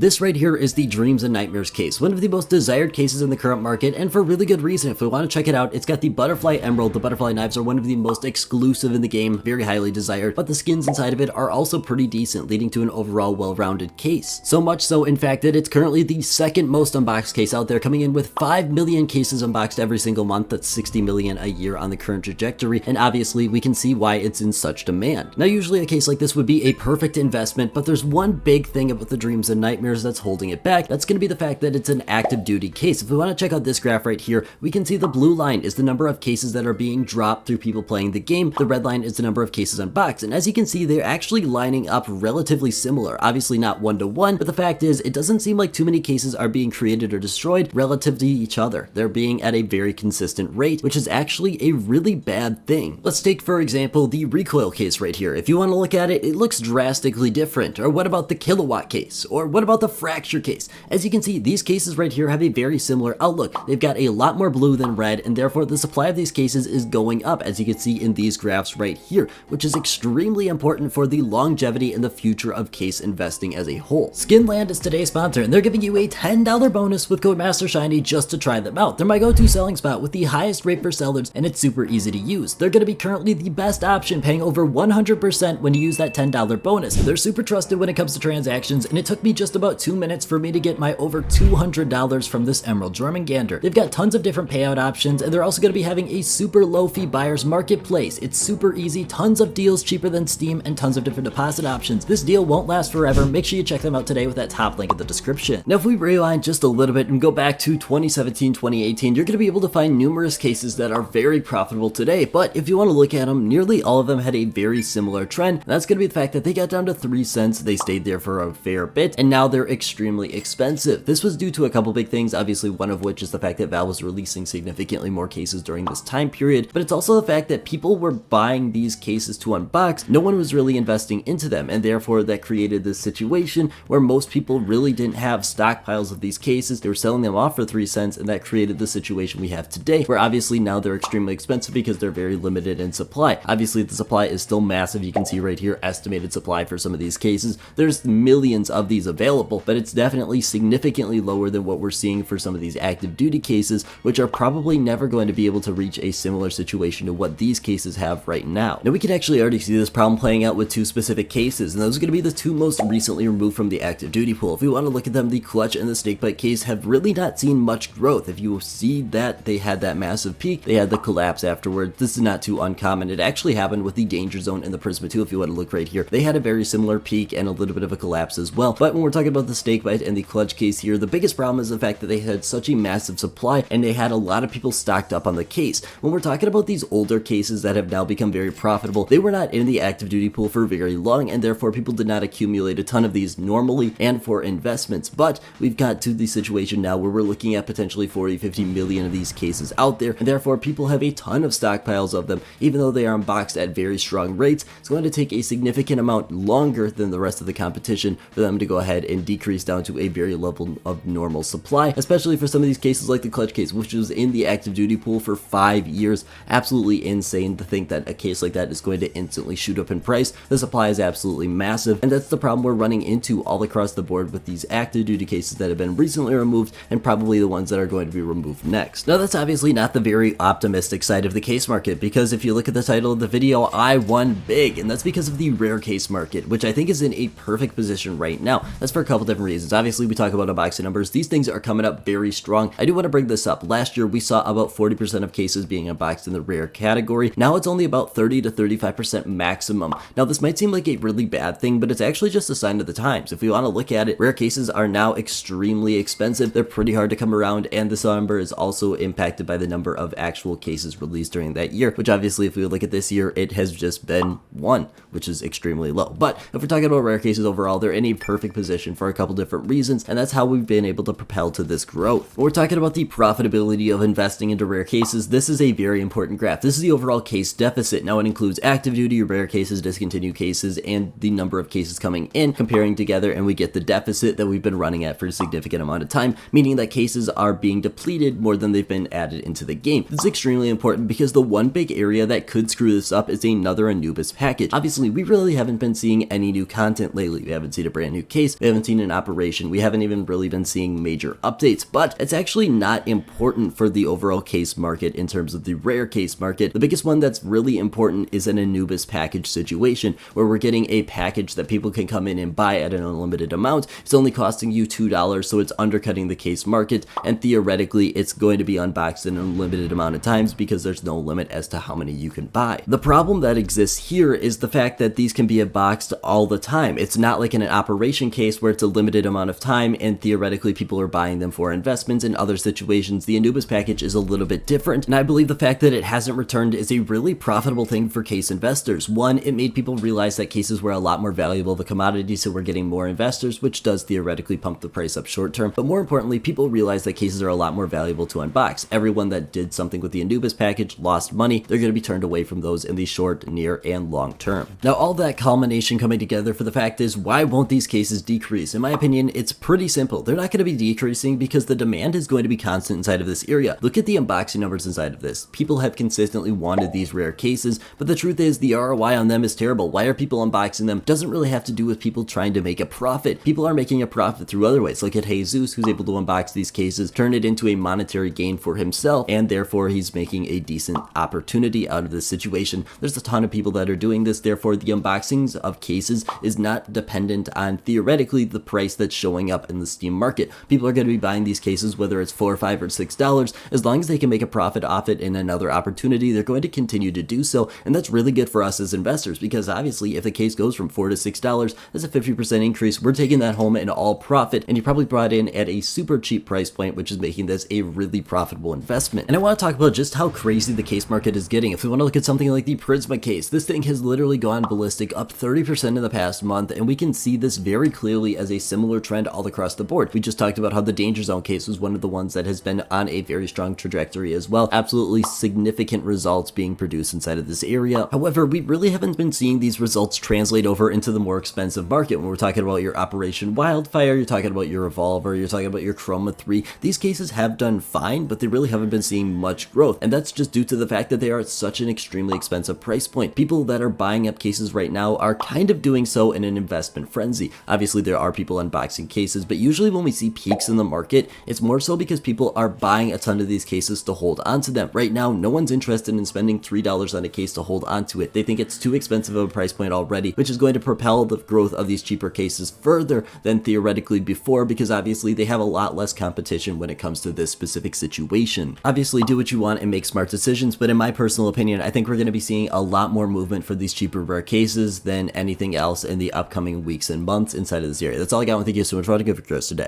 This right here is the Dreams and Nightmares case, one of the most desired cases in the current market, and for really good reason. If we want to check it out, it's got the Butterfly Emerald. The Butterfly knives are one of the most exclusive in the game, very highly desired, but the skins inside of it are also pretty decent, leading to an overall well-rounded case. So much so, in fact, that it's currently the second most unboxed case out there, coming in with 5 million cases unboxed every single month. That's 60 million a year on the current trajectory, and obviously we can see why it's in such demand. Now, usually a case like this would be a perfect investment, but there's one big thing about the Dreams and Nightmares that's holding it back. That's going to be the fact that it's an active duty case. If we want to check out this graph right here, we can see the blue line is the number of cases that are being dropped through people playing the game. The red line is the number of cases unboxed, and as you can see, they're actually lining up relatively similar. Obviously not one-to-one, but the fact is, it doesn't seem like too many cases are being created or destroyed relative to each other. They're being at a very consistent rate, which is actually a really bad thing. Let's take, for example, the recoil case right here. If you want to look at it, it looks drastically different. Or what about the kilowatt case? Or what about the fracture case? As you can see, these cases right here have a very similar outlook. They've got a lot more blue than red, and therefore the supply of these cases is going up, as you can see in these graphs right here, which is extremely important for the longevity and the future of case investing as a whole. Skinland is today's sponsor, and they're giving you a $10 bonus with code MasterShiny just to try them out. They're my go-to selling spot with the highest rate for sellers, and it's super easy to use. They're going to be currently the best option, paying over 100% when you use that $10 bonus. They're super trusted when it comes to transactions, and it took me just about 2 minutes for me to get my over $200 from this Emerald Jormungandr. They've got tons of different payout options, and they're also going to be having a super low fee buyers marketplace. It's super easy, tons of deals cheaper than Steam, and tons of different deposit options. This deal won't last forever. Make sure you check them out today with that top link in the description. Now, if we rewind just a little bit and go back to 2017, 2018, you're going to be able to find numerous cases that are very profitable today, but if you want to look at them, nearly all of them had a very similar trend. That's going to be the fact that they got down to 3 cents, they stayed there for a fair bit, and now they're extremely expensive. This was due to a couple big things, obviously one of which is the fact that Valve was releasing significantly more cases during this time period, but it's also the fact that people were buying these cases to unbox. No one was really investing into them, and therefore that created this situation where most people really didn't have stockpiles of these cases. They were selling them off for 3 cents, and that created the situation we have today, where obviously now they're extremely expensive because they're very limited in supply. Obviously the supply is still massive. You can see right here estimated supply for some of these cases. There's millions of these available, but it's definitely significantly lower than what we're seeing for some of these active duty cases, which are probably never going to be able to reach a similar situation to what these cases have right now. Now, we can actually already see this problem playing out with 2 specific cases, and those are going to be the 2 most recently removed from the active duty pool. If we want to look at them, the Clutch and the Snakebite case have really not seen much growth. If you see that they had that massive peak, they had the collapse afterward. This is not too uncommon. It actually happened with the Danger Zone and the Prisma 2. If you want to look right here, they had a very similar peak and a little bit of a collapse as well. But when we're talking about the Snakebite and the Clutch case here, the biggest problem is the fact that they had such a massive supply and they had a lot of people stocked up on the case. When we're talking about these older cases that have now become very profitable, they were not in the active duty pool for very long, and therefore people did not accumulate a ton of these normally and for investments. But we've got to the situation now where we're looking at potentially 40-50 million of these cases out there, and therefore people have a ton of stockpiles of them. Even though they are unboxed at very strong rates, it's going to take a significant amount longer than the rest of the competition for them to go ahead and decrease down to a very level of normal supply, especially for some of these cases like the Clutch case, which was in the active duty pool for 5 years. Absolutely insane to think that a case like that is going to instantly shoot up in price. The supply is absolutely massive, and that's the problem we're running into all across the board with these active duty cases that have been recently removed, and probably the ones that are going to be removed next. Now, that's obviously not the very optimistic side of the case market, because if you look at the title of the video, I won big, and that's because of the rare case market, which I think is in a perfect position right now. That's for a couple different reasons. Obviously, we talk about unboxing numbers. These things are coming up very strong. I do want to bring this up. Last year, we saw about 40% of cases being unboxed in the rare category. Now it's only about 30 to 35% maximum. Now, this might seem like a really bad thing, but it's actually just a sign of the times. If we want to look at it, rare cases are now extremely expensive. They're pretty hard to come around, and this number is also impacted by the number of actual cases released during that year, which obviously, if we look at this year, it has just been 1, which is extremely low. But if we're talking about rare cases overall, they're in a perfect position for a couple different reasons, and that's how we've been able to propel to this growth. When we're talking about the profitability of investing into rare cases, this is a very important graph. This is the overall case deficit. Now, it includes active duty, rare cases, discontinued cases, and the number of cases coming in, comparing together, and we get the deficit that we've been running at for a significant amount of time, meaning that cases are being depleted more than they've been added into the game. This is extremely important because the one big area that could screw this up is another Anubis package. Obviously, we really haven't been seeing any new content lately. We haven't seen a brand new case, we haven't seen quarantine in operation, we haven't even really been seeing major updates, but it's actually not important for the overall case market in terms of the rare case market. The biggest one that's really important is an Anubis package situation, where we're getting a package that people can come in and buy at an unlimited amount. It's only costing you $2, so it's undercutting the case market, and theoretically it's going to be unboxed in an unlimited amount of times because there's no limit as to how many you can buy. The problem that exists here is the fact that these can be unboxed all the time. It's not like in an operation case where it's a limited amount of time and theoretically people are buying them for investments. In other situations, the Anubis package is a little bit different, and I believe the fact that it hasn't returned is a really profitable thing for case investors. One, it made people realize that cases were a lot more valuable of a commodity, so we're getting more investors, which does theoretically pump the price up short term. But more importantly, people realize that cases are a lot more valuable to unbox. Everyone that did something with the Anubis package lost money. They're going to be turned away from those in the short, near, and long term. Now, all that culmination coming together for the fact is, why won't these cases decrease? In my opinion, it's pretty simple. They're not going to be decreasing because the demand is going to be constant inside of this area. Look at the unboxing numbers inside of this. People have consistently wanted these rare cases, but the truth is the ROI on them is terrible. Why are people unboxing them? Doesn't really have to do with people trying to make a profit. People are making a profit through other ways. Look at Jesus, who's able to unbox these cases, turn it into a monetary gain for himself, and therefore he's making a decent opportunity out of this situation. There's a ton of people that are doing this, therefore the unboxings of cases is not dependent on theoretically the price that's showing up in the Steam market. People are going to be buying these cases whether it's $4 or $5 or $6. As long as they can make a profit off it in another opportunity, they're going to continue to do so, and that's really good for us as investors, because obviously if the case goes from $4 to $6, that's a 50% increase. We're taking that home in all profit, and you probably brought in at a super cheap price point, which is making this a really profitable investment. And I want to talk about just how crazy the case market is getting. If we want to look at something like the Prisma case, this thing has literally gone ballistic, up 30% in the past month, and we can see this very clearly as a similar trend all across the board. We just talked about how the Danger Zone case was one of the ones that has been on a very strong trajectory as well. Absolutely significant results being produced inside of this area. However, we really haven't been seeing these results translate over into the more expensive market. When we're talking about your Operation Wildfire, you're talking about your Revolver, you're talking about your Chroma 3, these cases have done fine, but they really haven't been seeing much growth, and that's just due to the fact that they are at such an extremely expensive price point. People that are buying up cases right now are kind of doing so in an investment frenzy. Obviously, there are people unboxing cases, but usually when we see peaks in the market, it's more so because people are buying a ton of these cases to hold onto them. Right now, no one's interested in spending $3 on a case to hold onto it. They think it's too expensive of a price point already, which is going to propel the growth of these cheaper cases further than theoretically before, because obviously they have a lot less competition when it comes to this specific situation. Obviously, do what you want and make smart decisions, but in my personal opinion, I think we're going to be seeing a lot more movement for these cheaper rare cases than anything else in the upcoming weeks and months inside of this area. That's all I got. Thank you so much for watching. Good for Chris today.